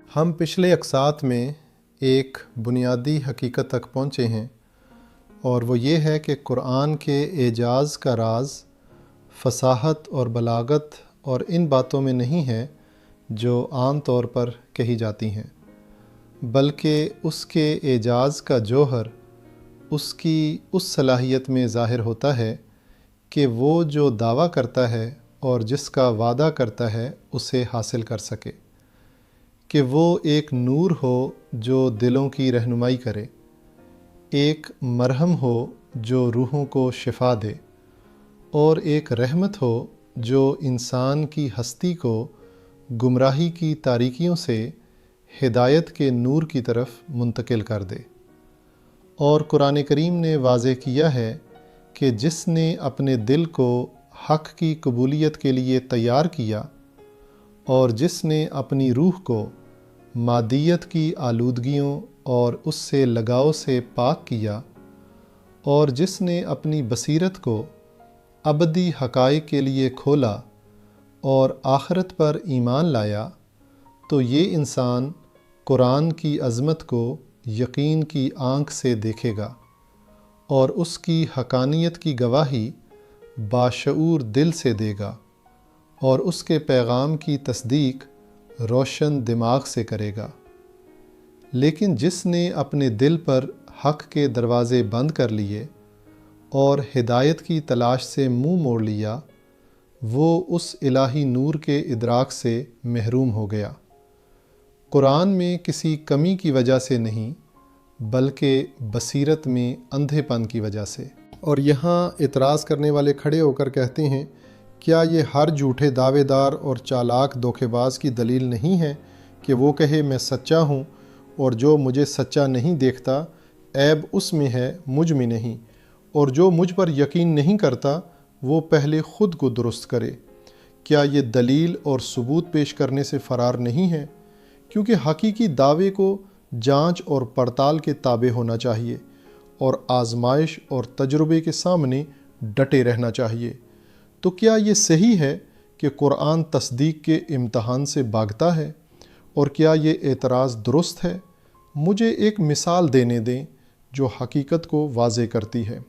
ہم پچھلے اقساط میں ایک بنیادی حقیقت تک پہنچے ہیں، اور وہ یہ ہے کہ قرآن کے اعجاز کا راز فصاحت اور بلاغت اور ان باتوں میں نہیں ہے جو عام طور پر کہی جاتی ہیں، بلکہ اس کے اعجاز کا جوہر اس کی اس صلاحیت میں ظاہر ہوتا ہے کہ وہ جو دعویٰ کرتا ہے اور جس کا وعدہ کرتا ہے اسے حاصل کر سکے، کہ وہ ایک نور ہو جو دلوں کی رہنمائی کرے، ایک مرہم ہو جو روحوں کو شفا دے، اور ایک رحمت ہو جو انسان کی ہستی کو گمراہی کی تاریکیوں سے ہدایت کے نور کی طرف منتقل کر دے۔ اور قرآن کریم نے واضح کیا ہے کہ جس نے اپنے دل کو حق کی قبولیت کے لیے تیار کیا، اور جس نے اپنی روح کو مادیت کی آلودگیوں اور اس سے لگاؤ سے پاک کیا، اور جس نے اپنی بصیرت کو ابدی حقائق کے لیے کھولا اور آخرت پر ایمان لایا، تو یہ انسان قرآن کی عظمت کو یقین کی آنکھ سے دیکھے گا، اور اس کی حقانیت کی گواہی باشعور دل سے دے گا، اور اس کے پیغام کی تصدیق روشن دماغ سے کرے گا۔ لیکن جس نے اپنے دل پر حق کے دروازے بند کر لیے اور ہدایت کی تلاش سے منہ موڑ لیا، وہ اس الہی نور کے ادراک سے محروم ہو گیا۔ قرآن میں کسی کمی کی وجہ سے نہیں، بلکہ بصیرت میں اندھے پن کی وجہ سے۔ اور یہاں اعتراض کرنے والے کھڑے ہو کر کہتے ہیں، کیا یہ ہر جھوٹے دعوے دار اور چالاک دھوکے باز کی دلیل نہیں ہے کہ وہ کہے میں سچا ہوں، اور جو مجھے سچا نہیں دیکھتا عیب اس میں ہے مجھ میں نہیں، اور جو مجھ پر یقین نہیں کرتا وہ پہلے خود کو درست کرے؟ کیا یہ دلیل اور ثبوت پیش کرنے سے فرار نہیں ہے؟ کیونکہ حقیقی دعوے کو جانچ اور پڑتال کے تابع ہونا چاہیے، اور آزمائش اور تجربے کے سامنے ڈٹے رہنا چاہیے۔ تو کیا یہ صحیح ہے کہ قرآن تصدیق کے امتحان سے بھاگتا ہے؟ اور کیا یہ اعتراض درست ہے؟ مجھے ایک مثال دینے دیں جو حقیقت کو واضح کرتی ہے۔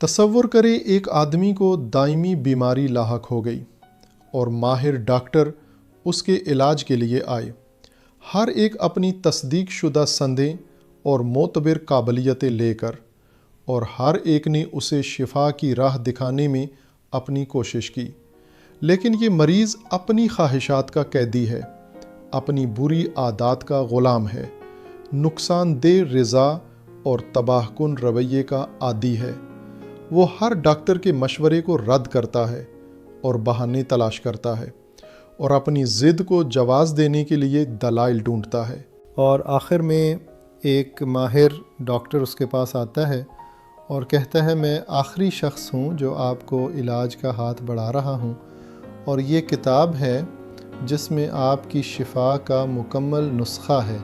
تصور کریں ایک آدمی کو دائمی بیماری لاحق ہو گئی، اور ماہر ڈاکٹر اس کے علاج کے لیے آئے۔ ہر ایک اپنی تصدیق شدہ سندیں اور معتبر قابلیتیں لے کر، اور ہر ایک نے اسے شفا کی راہ دکھانے میں اپنی کوشش کی، لیکن یہ مریض اپنی خواہشات کا قیدی ہے، اپنی بری عادات کا غلام ہے، نقصان دہ رضا اور تباہ کن رویے کا عادی ہے۔ وہ ہر ڈاکٹر کے مشورے کو رد کرتا ہے اور بہانے تلاش کرتا ہے، اور اپنی ضد کو جواز دینے کے لیے دلائل ڈھونڈتا ہے۔ اور آخر میں ایک ماہر ڈاکٹر اس کے پاس آتا ہے اور کہتا ہے، میں آخری شخص ہوں جو آپ کو علاج کا ہاتھ بڑھا رہا ہوں، اور یہ کتاب ہے جس میں آپ کی شفا کا مکمل نسخہ ہے۔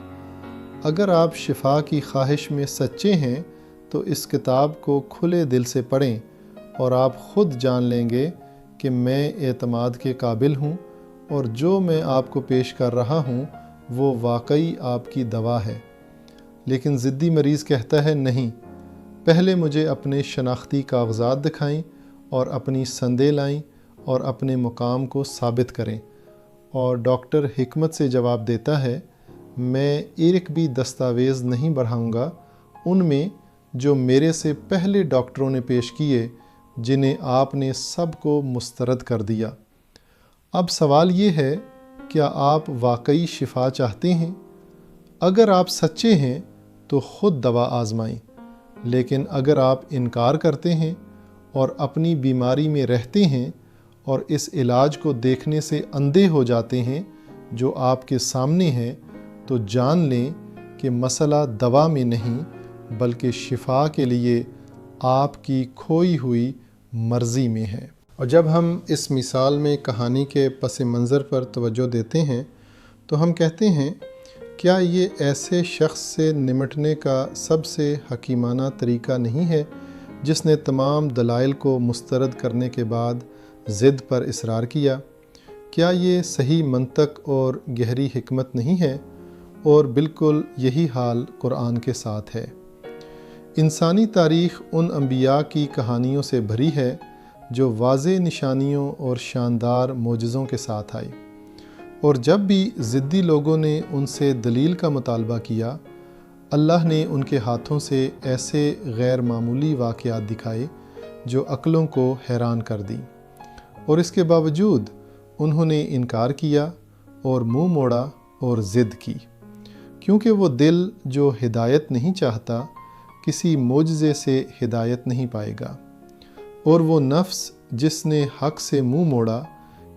اگر آپ شفا کی خواہش میں سچے ہیں تو اس کتاب کو کھلے دل سے پڑھیں، اور آپ خود جان لیں گے کہ میں اعتماد کے قابل ہوں، اور جو میں آپ کو پیش کر رہا ہوں وہ واقعی آپ کی دوا ہے۔ لیکن ضدی مریض کہتا ہے، نہیں، پہلے مجھے اپنے شناختی کاغذات دکھائیں اور اپنی سندیں لائیں اور اپنے مقام کو ثابت کریں۔ اور ڈاکٹر حکمت سے جواب دیتا ہے، میں ایک بھی دستاویز نہیں بڑھاؤں گا ان میں جو میرے سے پہلے ڈاکٹروں نے پیش کیے، جنہیں آپ نے سب کو مسترد کر دیا۔ اب سوال یہ ہے، کیا آپ واقعی شفا چاہتے ہیں؟ اگر آپ سچے ہیں تو خود دوا آزمائیں، لیکن اگر آپ انکار کرتے ہیں اور اپنی بیماری میں رہتے ہیں اور اس علاج کو دیکھنے سے اندھے ہو جاتے ہیں جو آپ کے سامنے ہے، تو جان لیں کہ مسئلہ دوا میں نہیں بلکہ شفا کے لیے آپ کی کھوئی ہوئی مرضی میں ہے۔ اور جب ہم اس مثال میں کہانی کے پس منظر پر توجہ دیتے ہیں تو ہم کہتے ہیں، کیا یہ ایسے شخص سے نمٹنے کا سب سے حکیمانہ طریقہ نہیں ہے جس نے تمام دلائل کو مسترد کرنے کے بعد ضد پر اصرار کیا؟ کیا یہ صحیح منطق اور گہری حکمت نہیں ہے؟ اور بالکل یہی حال قرآن کے ساتھ ہے۔ انسانی تاریخ ان انبیاء کی کہانیوں سے بھری ہے جو واضح نشانیوں اور شاندار معجزوں کے ساتھ آئی، اور جب بھی ضدی لوگوں نے ان سے دلیل کا مطالبہ کیا، اللہ نے ان کے ہاتھوں سے ایسے غیر معمولی واقعات دکھائے جو عقلوں کو حیران کر دیں، اور اس کے باوجود انہوں نے انکار کیا اور منہ موڑا اور ضد کی، کیونکہ وہ دل جو ہدایت نہیں چاہتا کسی معجزے سے ہدایت نہیں پائے گا، اور وہ نفس جس نے حق سے منہ موڑا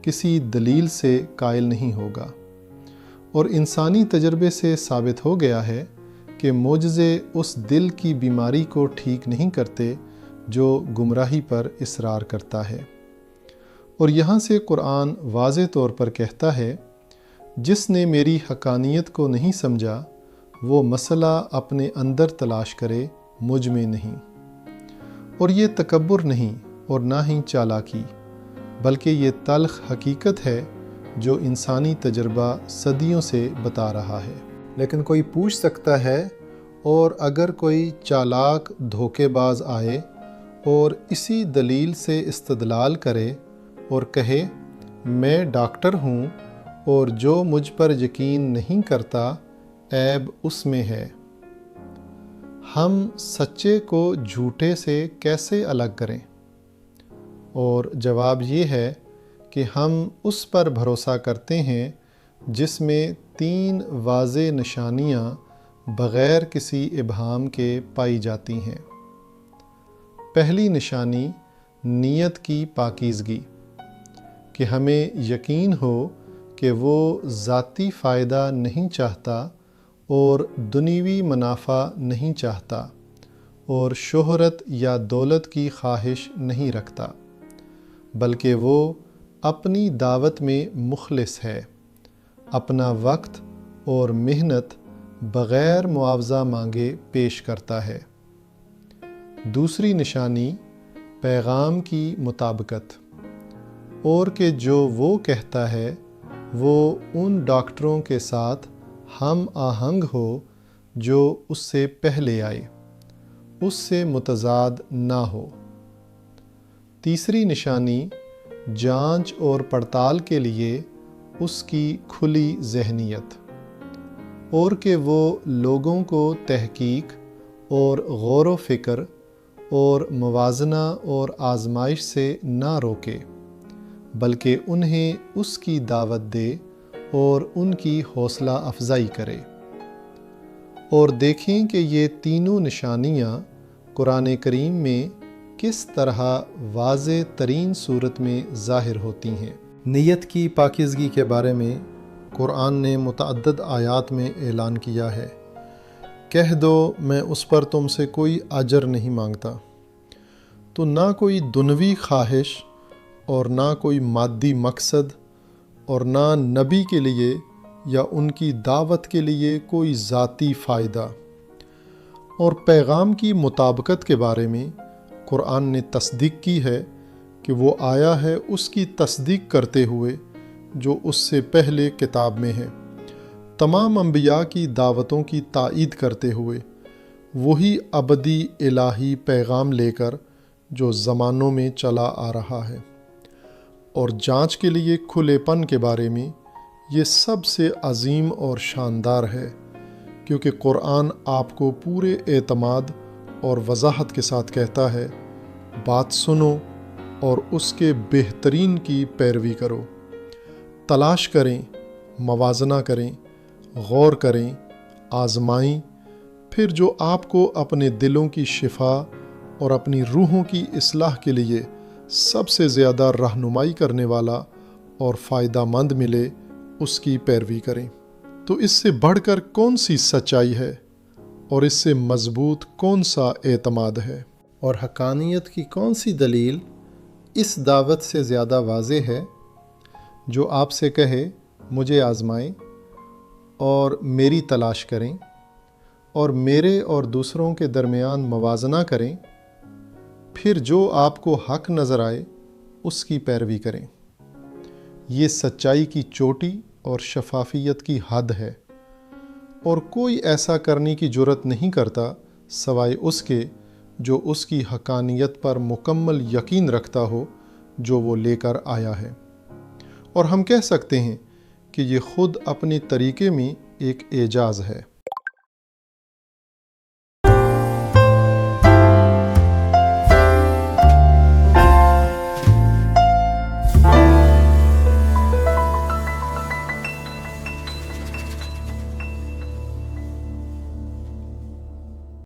کسی دلیل سے قائل نہیں ہوگا۔ اور انسانی تجربے سے ثابت ہو گیا ہے کہ معجزے اس دل کی بیماری کو ٹھیک نہیں کرتے جو گمراہی پر اصرار کرتا ہے۔ اور یہاں سے قرآن واضح طور پر کہتا ہے، جس نے میری حقانیت کو نہیں سمجھا وہ مسئلہ اپنے اندر تلاش کرے، مجھ میں نہیں۔ اور یہ تکبر نہیں اور نہ ہی چالاکی، بلکہ یہ تلخ حقیقت ہے جو انسانی تجربہ صدیوں سے بتا رہا ہے۔ لیکن کوئی پوچھ سکتا ہے، اور اگر کوئی چالاک دھوکے باز آئے اور اسی دلیل سے استدلال کرے اور کہے میں ڈاکٹر ہوں اور جو مجھ پر یقین نہیں کرتا عیب اس میں ہے، ہم سچے کو جھوٹے سے کیسے الگ کریں؟ اور جواب یہ ہے کہ ہم اس پر بھروسہ کرتے ہیں جس میں 3 واضح نشانیاں بغیر کسی ابہام کے پائی جاتی ہیں۔ پہلی نشانی نیت کی پاکیزگی، کہ ہمیں یقین ہو کہ وہ ذاتی فائدہ نہیں چاہتا اور دنیوی منافع نہیں چاہتا اور شہرت یا دولت کی خواہش نہیں رکھتا، بلکہ وہ اپنی دعوت میں مخلص ہے، اپنا وقت اور محنت بغیر معاوضہ مانگے پیش کرتا ہے۔ دوسری نشانی پیغام کی مطابقت، اور کہ جو وہ کہتا ہے وہ ان ڈاکٹروں کے ساتھ ہم آہنگ ہو جو اس سے پہلے آئے، اس سے متضاد نہ ہو۔ تیسری نشانی جانچ اور پڑتال کے لیے اس کی کھلی ذہنیت، اور کہ وہ لوگوں کو تحقیق اور غور و فکر اور موازنہ اور آزمائش سے نہ روکے، بلکہ انہیں اس کی دعوت دے اور ان کی حوصلہ افزائی کرے۔ اور دیکھیں کہ یہ تینوں نشانیاں قرآن کریم میں کس طرح واضح ترین صورت میں ظاہر ہوتی ہیں۔ نیت کی پاکیزگی کے بارے میں قرآن نے متعدد آیات میں اعلان کیا ہے، کہہ دو میں اس پر تم سے کوئی اجر نہیں مانگتا۔ تو نہ کوئی دنیوی خواہش اور نہ کوئی مادی مقصد، اور نہ نبی کے لیے یا ان کی دعوت کے لیے کوئی ذاتی فائدہ۔ اور پیغام کی مطابقت کے بارے میں قرآن نے تصدیق کی ہے کہ وہ آیا ہے اس کی تصدیق کرتے ہوئے جو اس سے پہلے کتاب میں ہے، تمام انبیاء کی دعوتوں کی تائید کرتے ہوئے، وہی ابدی الہی پیغام لے کر جو زمانوں میں چلا آ رہا ہے۔ اور جانچ کے لیے کھلے پن کے بارے میں یہ سب سے عظیم اور شاندار ہے، کیونکہ قرآن آپ کو پورے اعتماد اور وضاحت کے ساتھ کہتا ہے، بات سنو اور اس کے بہترین کی پیروی کرو، تلاش کریں، موازنہ کریں، غور کریں، آزمائیں، پھر جو آپ کو اپنے دلوں کی شفا اور اپنی روحوں کی اصلاح کے لیے سب سے زیادہ رہنمائی کرنے والا اور فائدہ مند ملے، اس کی پیروی کریں۔ تو اس سے بڑھ کر کون سی سچائی ہے اور اس سے مضبوط کون سا اعتماد ہے، اور حقانیت کی کون سی دلیل اس دعوت سے زیادہ واضح ہے جو آپ سے کہے مجھے آزمائیں اور میری تلاش کریں اور میرے اور دوسروں کے درمیان موازنہ کریں، پھر جو آپ کو حق نظر آئے اس کی پیروی کریں۔ یہ سچائی کی چوٹی اور شفافیت کی حد ہے۔ اور کوئی ایسا کرنے کی جرات نہیں کرتا سوائے اس کے جو اس کی حقانیت پر مکمل یقین رکھتا ہو جو وہ لے کر آیا ہے۔ اور ہم کہہ سکتے ہیں کہ یہ خود اپنے طریقے میں ایک اعجاز ہے۔